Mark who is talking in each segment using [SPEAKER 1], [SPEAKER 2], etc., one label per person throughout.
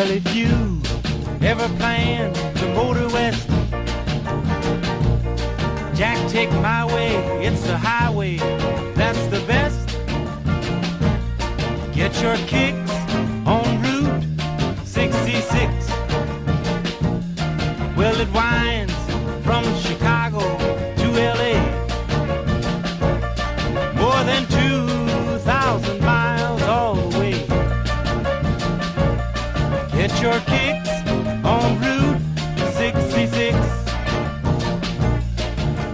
[SPEAKER 1] Well, if you ever plan to motor west, Jack, take my way, it's the highway, that's the best. Get your kicks on Route 66. Well, it winds from Chicago to LA, more than 2,000 miles all the way. Get your kicks on Route 66.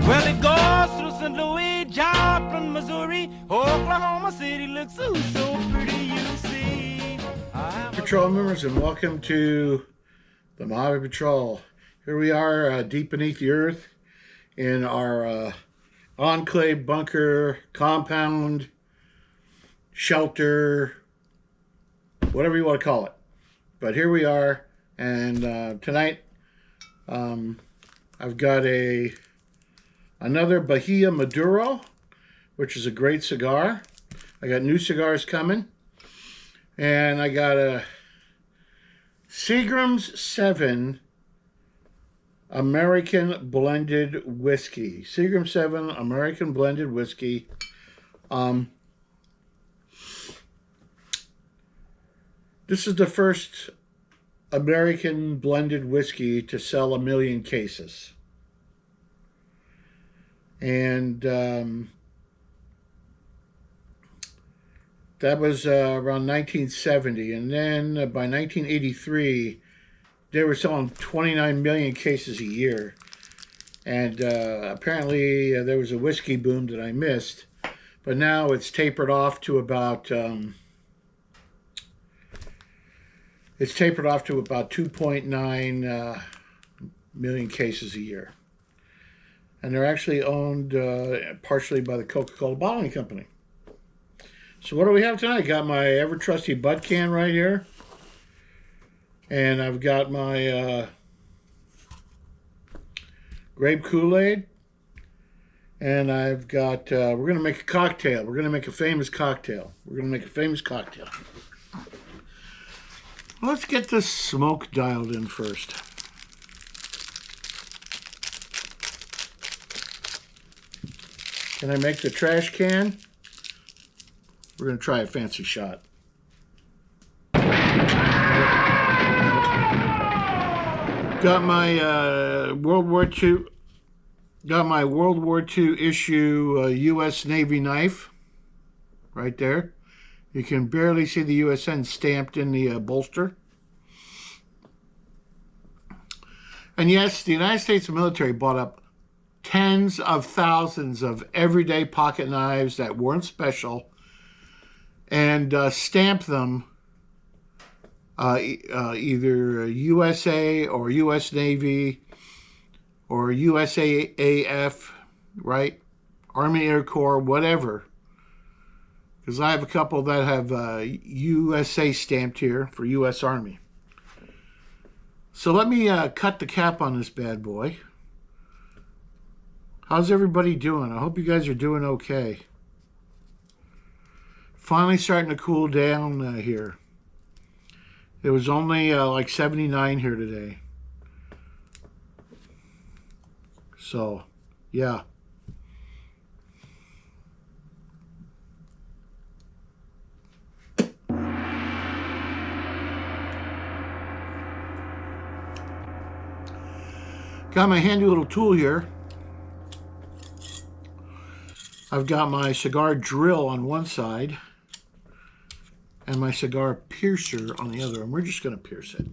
[SPEAKER 1] Well, it goes through St. Louis, Joplin, Missouri, Oklahoma City looks so pretty, you see.
[SPEAKER 2] Patrol members, and welcome to the Mojave Patrol. Here we are deep beneath the earth in our enclave, bunker, compound, shelter, whatever you want to call it. But here we are, and tonight I've got another Bahia Maduro, which is a great cigar. I got new cigars coming, and I got a Seagram's 7 American Blended Whiskey. Seagram 7 American Blended Whiskey. This is the first American blended whiskey to sell 1 million cases. And that was around 1970. And then by 1983, they were selling 29 million cases a year. And apparently there was a whiskey boom that I missed. But now it's tapered off to about 2.9 million cases a year. And they're actually owned partially by the Coca-Cola Bottling Company. So what do we have tonight? Got my ever-trusty Bud can right here. And I've got my grape Kool-Aid. And I've got, we're going to make a cocktail. We're going to make a famous cocktail. Let's get this smoke dialed in first. Can I make the trash can? We're going to try a fancy shot. Got my World War II issue U.S. Navy knife right there. You can barely see the USN stamped in the bolster. And yes, the United States military bought up tens of thousands of everyday pocket knives that weren't special and stamped them either USA or U.S. Navy or USAF, right? Army Air Corps, whatever. Because I have a couple that have USA stamped here for U.S. Army. So let me cut the cap on this bad boy. How's everybody doing? I hope you guys are doing okay. Finally starting to cool down here. It was only like 79 here today. So, yeah. Got my handy little tool here. I've got my cigar drill on one side and my cigar piercer on the other, and we're just going to pierce it.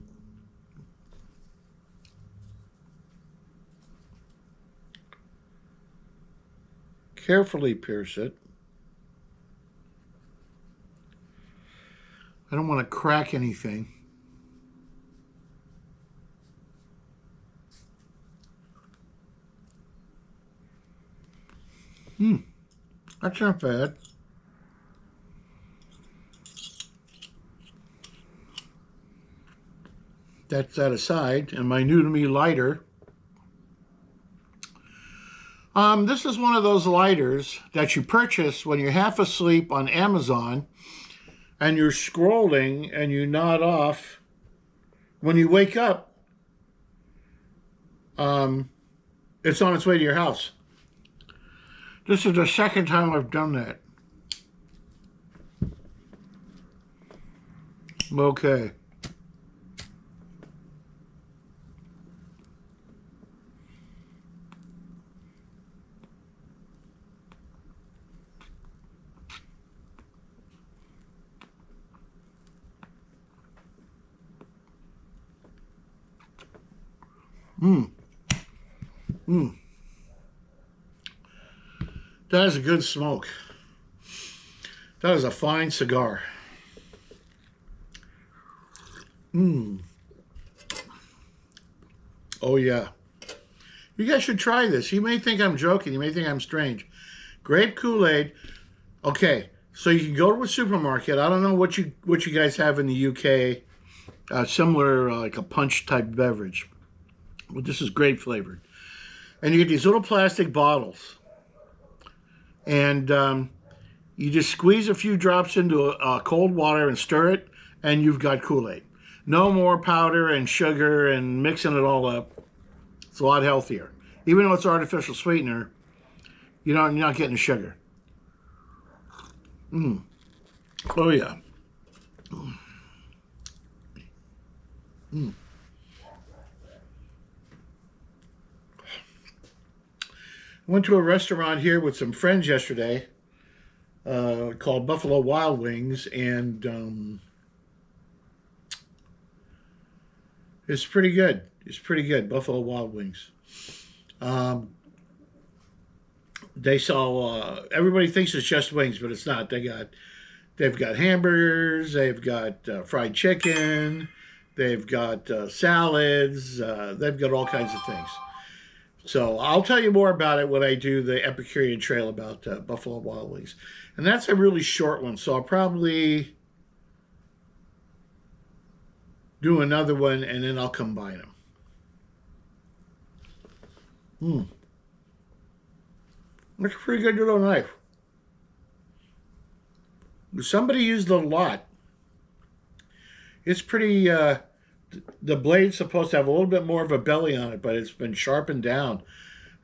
[SPEAKER 2] Carefully pierce it. I don't want to crack anything. That's not bad. That's that aside. And my new to me lighter. This is one of those lighters that you purchase when you're half asleep on Amazon and you're scrolling and you nod off when you wake up, it's on its way to your house. This is the second time I've done that. Okay. That is a good smoke. That is a fine cigar. Oh, yeah. You guys should try this. You may think I'm joking. You may think I'm strange. Grape Kool-Aid. Okay, so you can go to a supermarket. I don't know what you guys have in the UK. Similar, like a punch type beverage. Well, this is grape flavored. And you get these little plastic bottles. And you just squeeze a few drops into cold water and stir it, and you've got Kool-Aid. No more powder and sugar and mixing it all up. It's a lot healthier. Even though it's artificial sweetener, you're not getting the sugar. Oh, yeah. Went to a restaurant here with some friends yesterday called Buffalo Wild Wings, and it's pretty good. It's pretty good, Buffalo Wild Wings. They sell, everybody thinks it's just wings, but it's not. They've got hamburgers, they've got fried chicken, they've got salads, they've got all kinds of things. So I'll tell you more about it when I do the Epicurean Trail about Buffalo Wild Wings. And that's a really short one, so I'll probably do another one, and then I'll combine them. That's a pretty good little knife. Somebody used a lot. It's pretty... the blade's supposed to have a little bit more of a belly on it, but it's been sharpened down.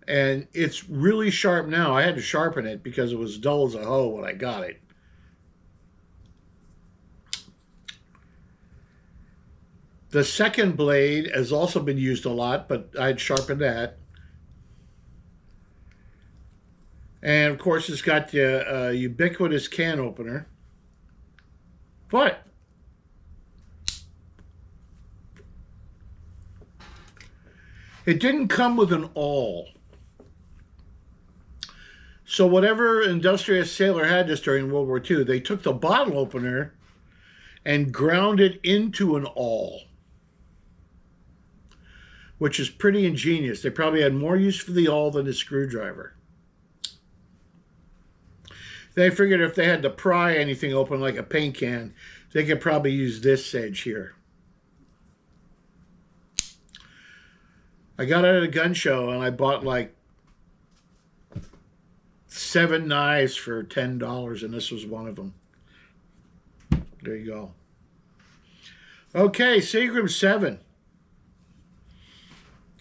[SPEAKER 2] And it's really sharp now. I had to sharpen it because it was dull as a hoe when I got it. The second blade has also been used a lot, but I'd sharpened that. And, of course, it's got the ubiquitous can opener. What? It didn't come with an awl. So whatever industrious sailor had this during World War II, they took the bottle opener and ground it into an awl, which is pretty ingenious. They probably had more use for the awl than the screwdriver. They figured if they had to pry anything open like a paint can, they could probably use this edge here. I got it at a gun show and I bought like 7 knives for $10, and this was one of them. There you go. Okay, Seagram 7.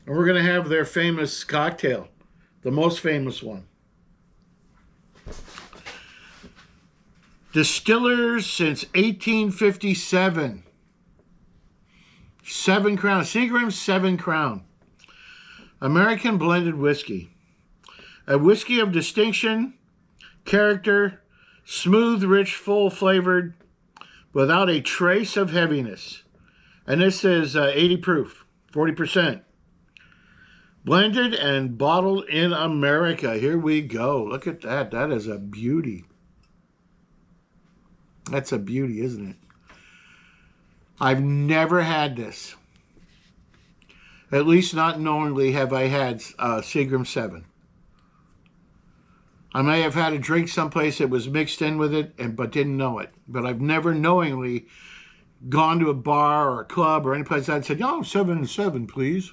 [SPEAKER 2] And we're going to have their famous cocktail, the most famous one. Distillers since 1857. 7 Crown. Seagram's 7 Crown. American blended whiskey. A whiskey of distinction, character, smooth, rich, full-flavored, without a trace of heaviness. And this is 80 proof, 40%. Blended and bottled in America. Here we go. Look at that. That is a beauty. That's a beauty, isn't it? I've never had this. At least not knowingly have I had Seagram 7. I may have had a drink someplace that was mixed in with it, but didn't know it. But I've never knowingly gone to a bar or a club or any place that said, "Oh, 7 please."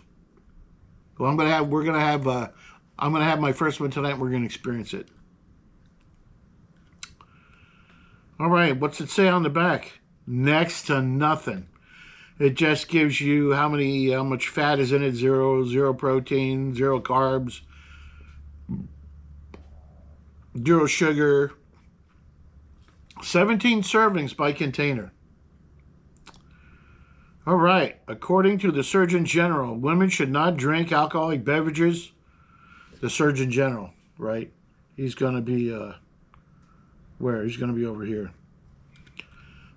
[SPEAKER 2] Well, I'm gonna have my first one tonight. And we're gonna experience it. All right, what's it say on the back? Next to nothing. It just gives you how much fat is in it, zero protein, zero carbs, zero sugar. 17 servings by container. All right. According to the Surgeon General, women should not drink alcoholic beverages. The Surgeon General, right? He's going to be, where? He's going to be over here.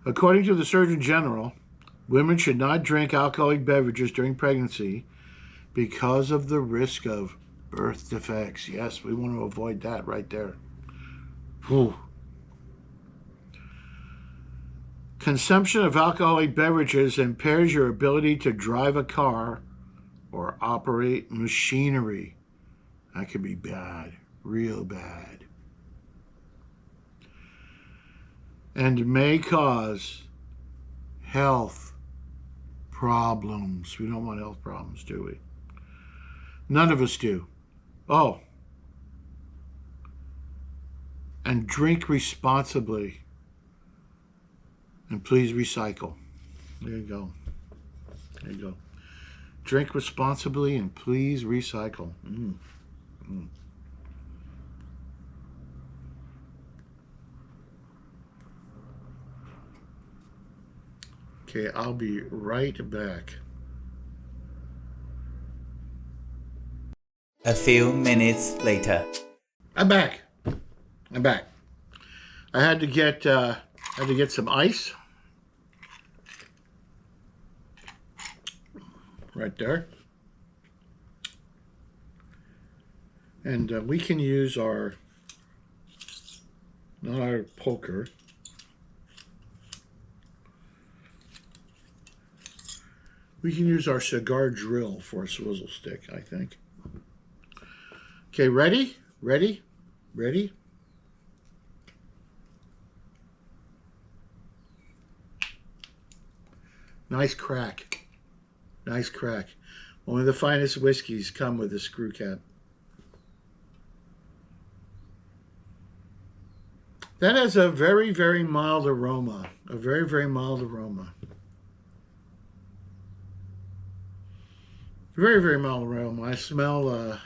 [SPEAKER 2] According to the Surgeon General, women should not drink alcoholic beverages during pregnancy because of the risk of birth defects. Yes, we want to avoid that right there. Whew. Consumption of alcoholic beverages impairs your ability to drive a car or operate machinery. That could be bad, real bad. And may cause health problems. We don't want health problems, do we? None of us do. Oh. And drink responsibly. And please recycle. There you go. There you go. Drink responsibly and please recycle. Okay, I'll be right back.
[SPEAKER 3] A few minutes later.
[SPEAKER 2] I'm back. I had to get some ice. Right there. And we can use not our poker. We can use our cigar drill for a swizzle stick, I think. Okay, ready? Nice crack. Only the finest whiskeys come with a screw cap. That has a very, very mild aroma. A very, very mild aroma. Very, very mild aroma. I smell a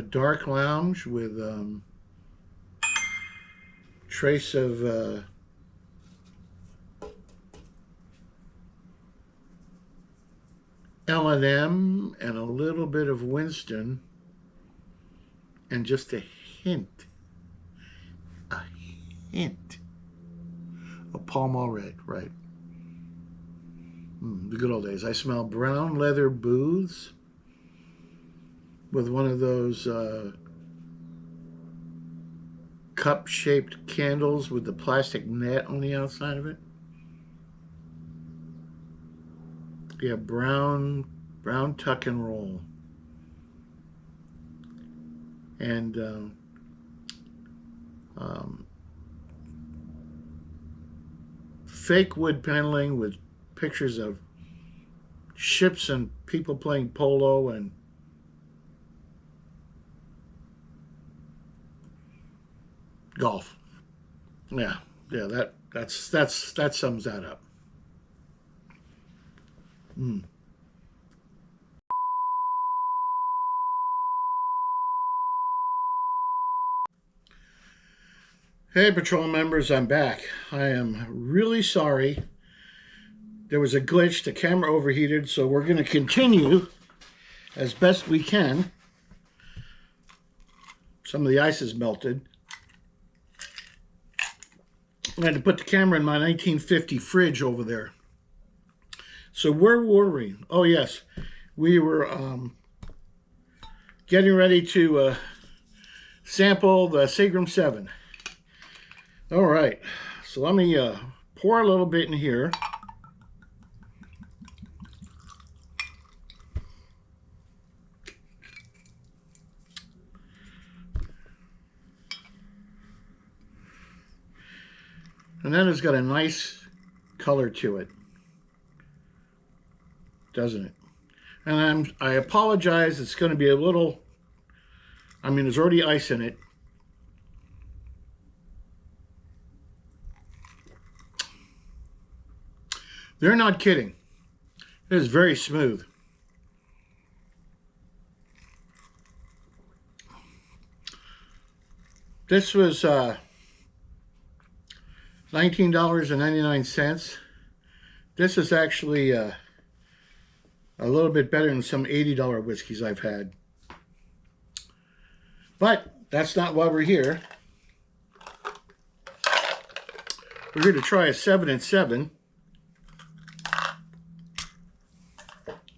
[SPEAKER 2] dark lounge with trace of L&M and a little bit of Winston and just a hint of Pall Mall Red, right? The good old days. I smell brown leather booths with one of those cup-shaped candles with the plastic net on the outside of it. Yeah, brown tuck and roll. And fake wood paneling with pictures of ships and people playing polo and golf. Yeah, that sums that up. Hey, patrol members, I'm back. I am really sorry. There was a glitch. The camera overheated, so we're going to continue as best we can. Some of the ice is melted. I had to put the camera in my 1950 fridge over there. So where were we? Oh, yes. We were getting ready to sample the Seagram 7. All right. So let me pour a little bit in here. And then it's got a nice color to it, doesn't it? And I apologize, it's going to be a little, there's already ice in it. They're not kidding. It is very smooth. This was $19.99. This is actually a little bit better than some $80 whiskeys I've had. But that's not why we're here. We're here to try a 7 and 7.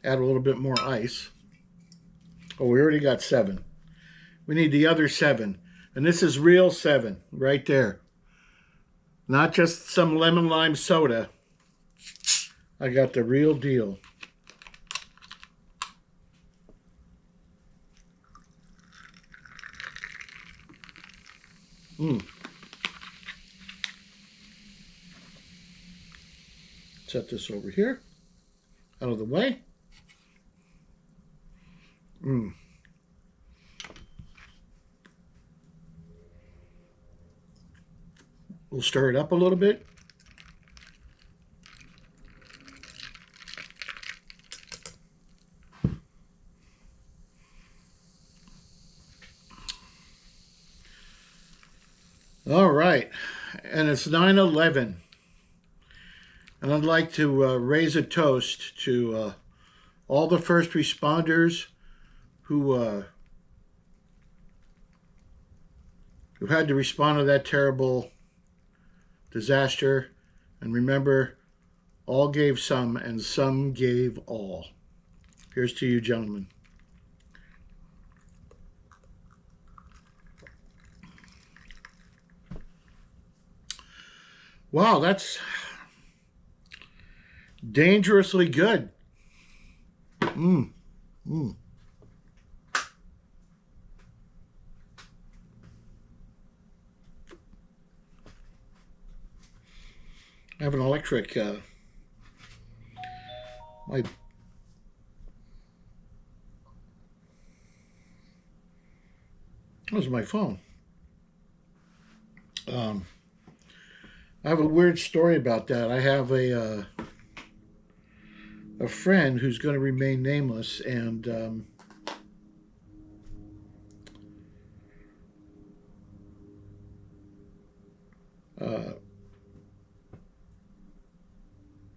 [SPEAKER 2] Add a little bit more ice. Oh, we already got 7. We need the other 7. And this is real 7 right there. Not just some lemon lime soda. I got the real deal. Set this over here, out of the way. We'll stir it up a little bit. All right, and it's 9/11, and I'd like to raise a toast to all the first responders who had to respond to that terrible disaster. And remember, all gave some, and some gave all. Here's to you, gentlemen. Wow, that's dangerously good. I have an electric, that was my phone. I have a weird story about that. I have a friend who's going to remain nameless, and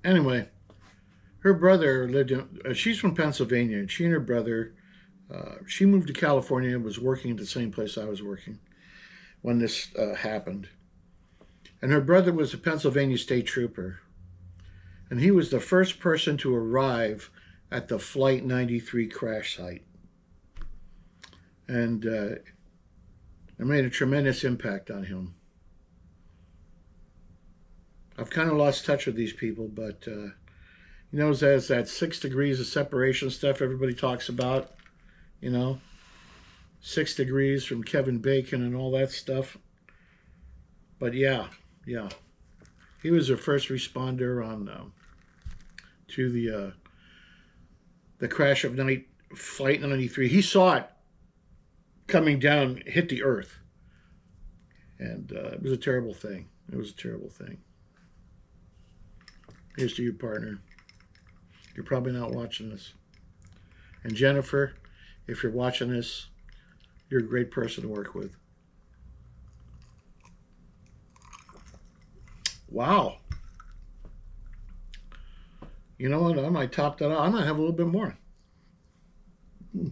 [SPEAKER 2] anyway, her brother lived in, she's from Pennsylvania, and she and her brother, she moved to California and was working at the same place I was working when this happened. And her brother was a Pennsylvania state trooper. And he was the first person to arrive at the Flight 93 crash site. And it made a tremendous impact on him. I've kind of lost touch with these people, but you know, there's that 6 degrees of separation stuff everybody talks about, you know, 6 degrees from Kevin Bacon and all that stuff. But yeah, he was a first responder on to the crash of Flight 93. He saw it coming down, hit the earth, and it was a terrible thing. It was a terrible thing. Here's to you, partner. You're probably not watching this. And Jennifer, if you're watching this, you're a great person to work with. Wow. You know what? I might top that out. I might have a little bit more. Yeah,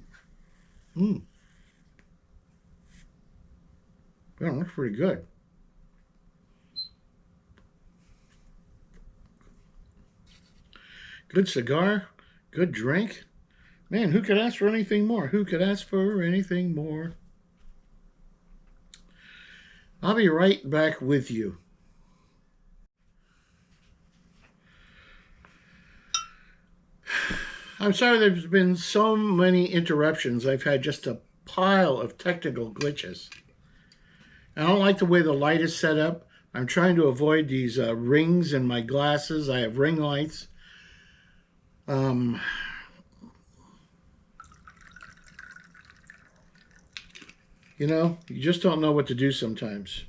[SPEAKER 2] that's pretty good. Good cigar, good drink. Man, who could ask for anything more? Who could ask for anything more? I'll be right back with you. I'm sorry there's been so many interruptions. I've had just a pile of technical glitches. I don't like the way the light is set up. I'm trying to avoid these rings in my glasses. I have ring lights. You know, you just don't know what to do sometimes.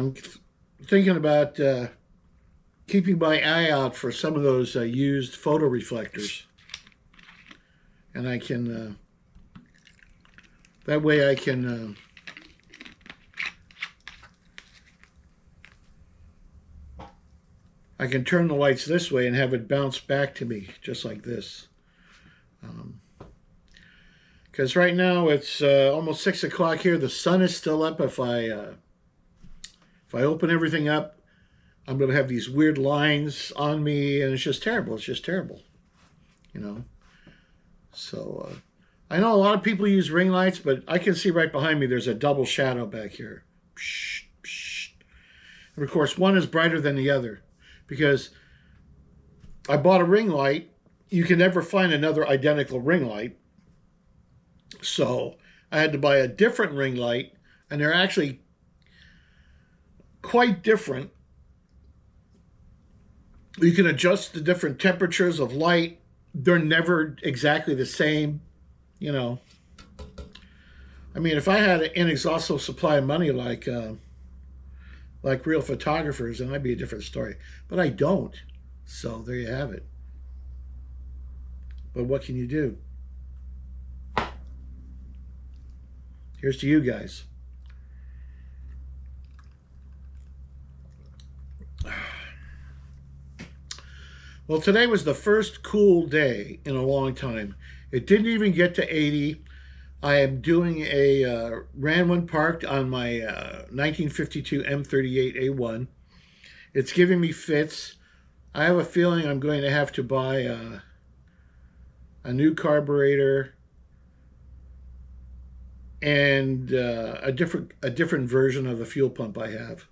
[SPEAKER 2] I'm thinking about keeping my eye out for some of those used photo reflectors. And I can, that way I can turn the lights this way and have it bounce back to me, just like this. Because right now it's almost 6 o'clock here. The sun is still up. If I open everything up, I'm going to have these weird lines on me, and it's just terrible. It's just terrible, you know. So I know a lot of people use ring lights, but I can see right behind me there's a double shadow back here. Psh, psh. And of course, one is brighter than the other because I bought a ring light. You can never find another identical ring light. So I had to buy a different ring light, and they're actually quite different. You can adjust the different temperatures of light. They're never exactly the same, you know. I mean, if I had an inexhaustible supply of money like real photographers, then that'd be a different story. But I don't. So there you have it. But what can you do? Here's to you guys. Well, today was the first cool day in a long time. It didn't even get to 80. I am doing a Ranwood parked on my 1952 M38A1. It's giving me fits. I have a feeling I'm going to have to buy a new carburetor and a different version of the fuel pump I have.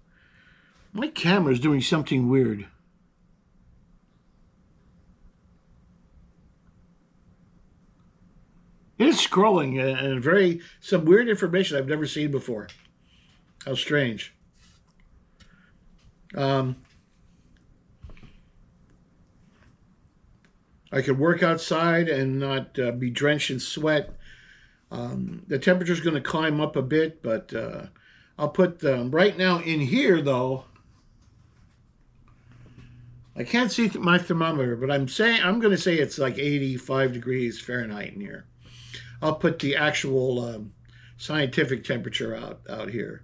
[SPEAKER 2] My camera's doing something weird. It is scrolling and some weird information I've never seen before. How strange. I could work outside and not be drenched in sweat. The temperature's going to climb up a bit, but I'll put right now in here, though. I can't see my thermometer, but I'm going to say it's like 85 degrees Fahrenheit in here. I'll put the actual scientific temperature out here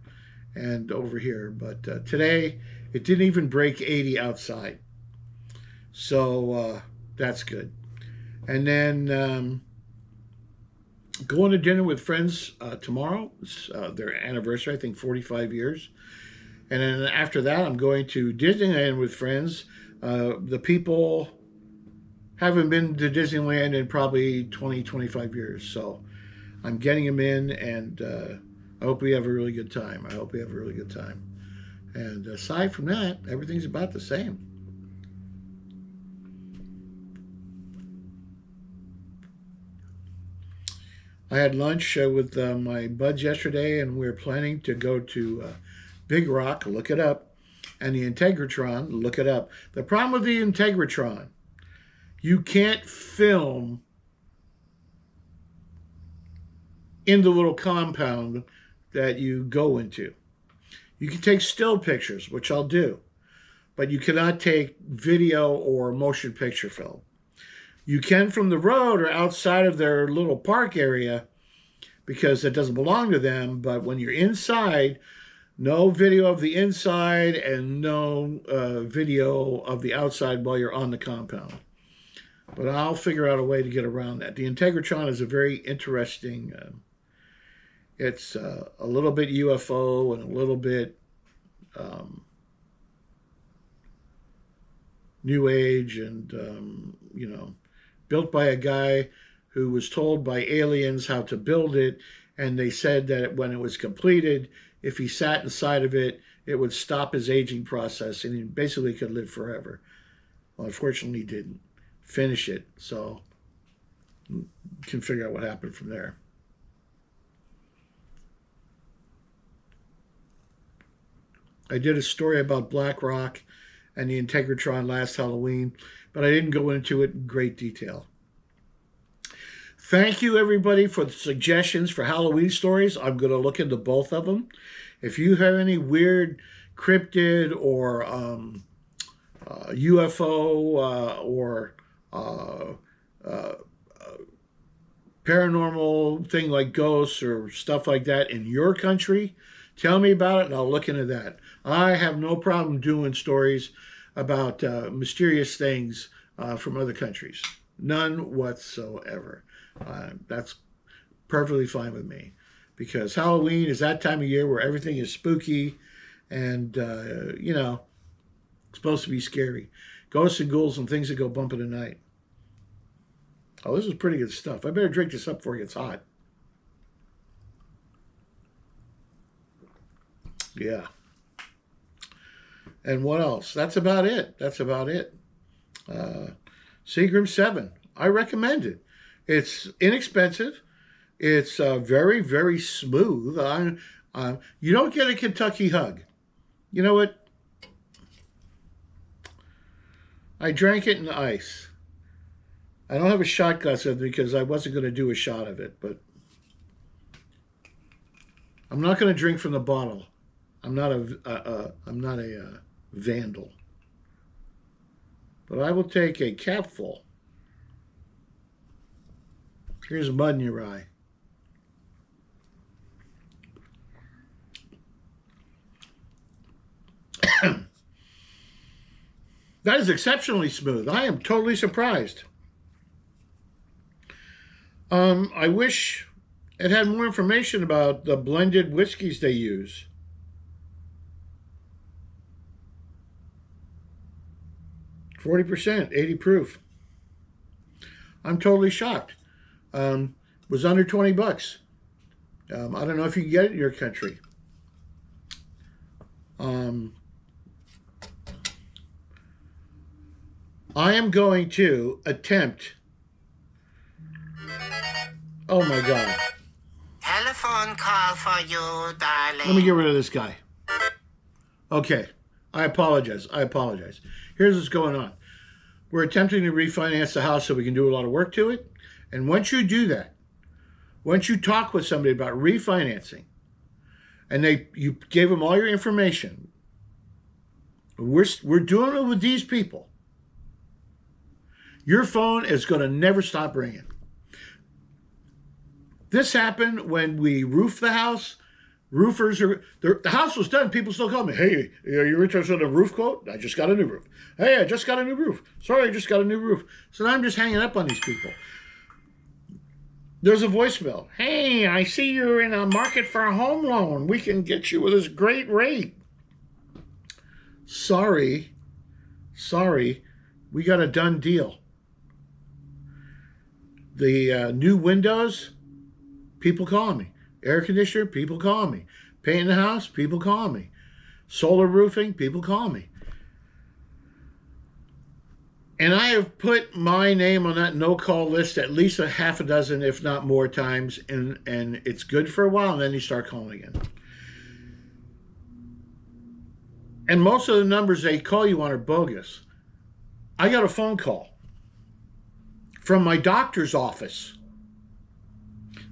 [SPEAKER 2] and over here. But today, it didn't even break 80 outside. So that's good. And then going to dinner with friends tomorrow. It's their anniversary, I think 45 years. And then after that, I'm going to Disneyland with friends. The people haven't been to Disneyland in probably 20, 25 years. So I'm getting them in, and I hope we have a really good time. And aside from that, everything's about the same. I had lunch with my buds yesterday, and we're planning to go to Big Rock, look it up, and the Integratron, look it up. The problem with the Integratron, you can't film in the little compound that you go into. You can take still pictures, which I'll do, but you cannot take video or motion picture film. You can from the road or outside of their little park area because it doesn't belong to them, but when you're inside, no video of the inside and no video of the outside while you're on the compound. But I'll figure out a way to get around that. The Integratron is a very interesting, it's a little bit UFO and a little bit New Age and, built by a guy who was told by aliens how to build it. And they said that when it was completed, if he sat inside of it, it would stop his aging process and he basically could live forever. Well, unfortunately, he didn't finish it. So you can figure out what happened from there. I did a story about Black Rock and the Integratron last Halloween, but I didn't go into it in great detail. Thank you, everybody, for the suggestions for Halloween stories. I'm going to look into both of them. If you have any weird cryptid or UFO or paranormal thing like ghosts or stuff like that in your country, tell me about it and I'll look into that. I have no problem doing stories about mysterious things from other countries. None whatsoever. That's perfectly fine with me, because Halloween is that time of year where everything is spooky and, you know, it's supposed to be scary. Ghosts and ghouls and things that go bump in the night. Oh, this is pretty good stuff. I better drink this up before it gets hot. Yeah. And what else? That's about it. That's about it. Seagram 7. I recommend it. It's inexpensive. It's very, very smooth. You don't get a Kentucky hug. You know what? I drank it in ice. I don't have a shot glass of it because I wasn't going to do a shot of it, but I'm not going to drink from the bottle. I'm not a vandal. But I will take a capful. Here's mud in your eye. That is exceptionally smooth. I am totally surprised. I wish it had more information about the blended whiskeys they use. %, 80 proof. I'm totally shocked. Was under $20. I don't know if you can get it in your country. I am going to attempt. Oh my God.
[SPEAKER 4] Telephone call for you, darling.
[SPEAKER 2] Let me get rid of this guy. Okay. I apologize. Here's what's going on. We're attempting to refinance the house so we can do a lot of work to it. And once you do that, once you talk with somebody about refinancing, and you gave them all your information, we're doing it with these people. Your phone is going to never stop ringing. This happened when we roofed the house. The house was done. People still call me. Hey, are you interested in a roof quote? I just got a new roof. Hey, I just got a new roof. Sorry, I just got a new roof. So now I'm just hanging up on these people. There's a voicemail. Hey, I see you're in a market for a home loan. We can get you with this great rate. Sorry. We got a done deal. The new windows, people calling me. Air conditioner, people call me. Painting the house, people call me. Solar roofing, people call me. And I have put my name on that no-call list at least a half a dozen, if not more times, and it's good for a while, and then you start calling again. And most of the numbers they call you on are bogus. I got a phone call from my doctor's office.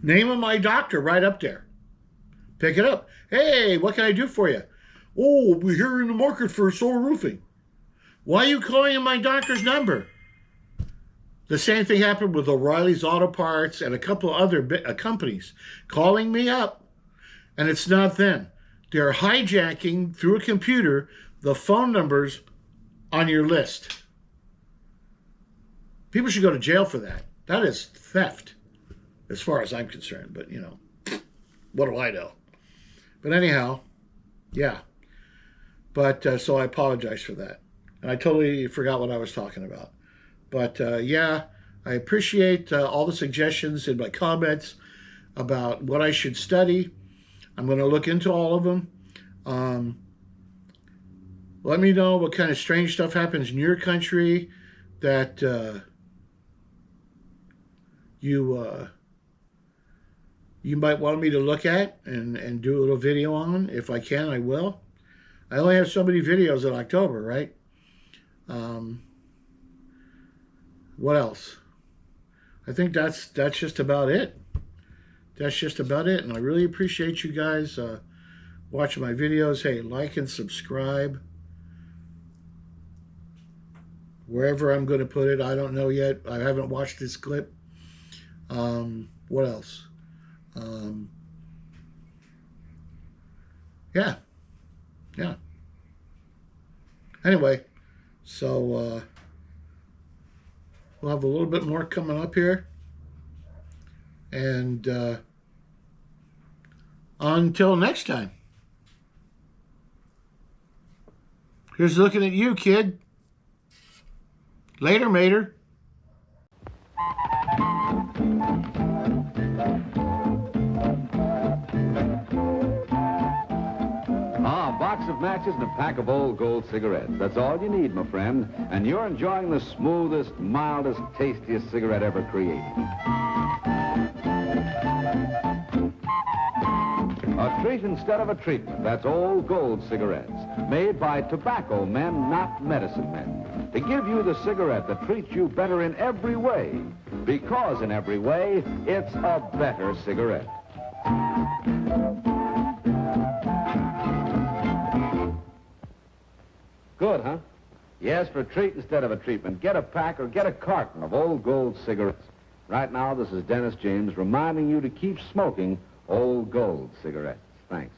[SPEAKER 2] Name of my doctor right up there. Pick it up. Hey, what can I do for you? Oh, we're here in the market for solar roofing. Why are you calling my doctor's number? The same thing happened with O'Reilly's Auto Parts and a couple of other companies calling me up, and it's not them. They're hijacking through a computer the phone numbers on your list. People should go to jail for that. That is theft, as far as I'm concerned. But, you know, what do I know? But anyhow, yeah. But so I apologize for that. And I totally forgot what I was talking about. But, yeah, I appreciate all the suggestions in my comments about what I should study. I'm going to look into all of them. Let me know what kind of strange stuff happens in your country that you might want me to look at and do a little video on. If I can, I will. I only have so many videos in October, right? What else? I think that's just about it. That's just about it. And I really appreciate you guys watching my videos. Hey, like and subscribe. Wherever I'm going to put it, I don't know yet. I haven't watched this clip. What else? Yeah. Anyway, so we'll have a little bit more coming up here. And until next time. Here's looking at you, kid. Later, mater.
[SPEAKER 5] A box of matches and a pack of Old Gold cigarettes. That's all you need, my friend. And you're enjoying the smoothest, mildest, tastiest cigarette ever created. A treat instead of a treatment. That's Old Gold cigarettes. Made by tobacco men, not medicine men. To give you the cigarette that treats you better in every way. Because in every way, it's a better cigarette. Good, huh? Yes, for a treat instead of a treatment. Get a pack or get a carton of Old Gold cigarettes. Right now, this is Dennis James reminding you to keep smoking Old Gold cigarettes. Thanks.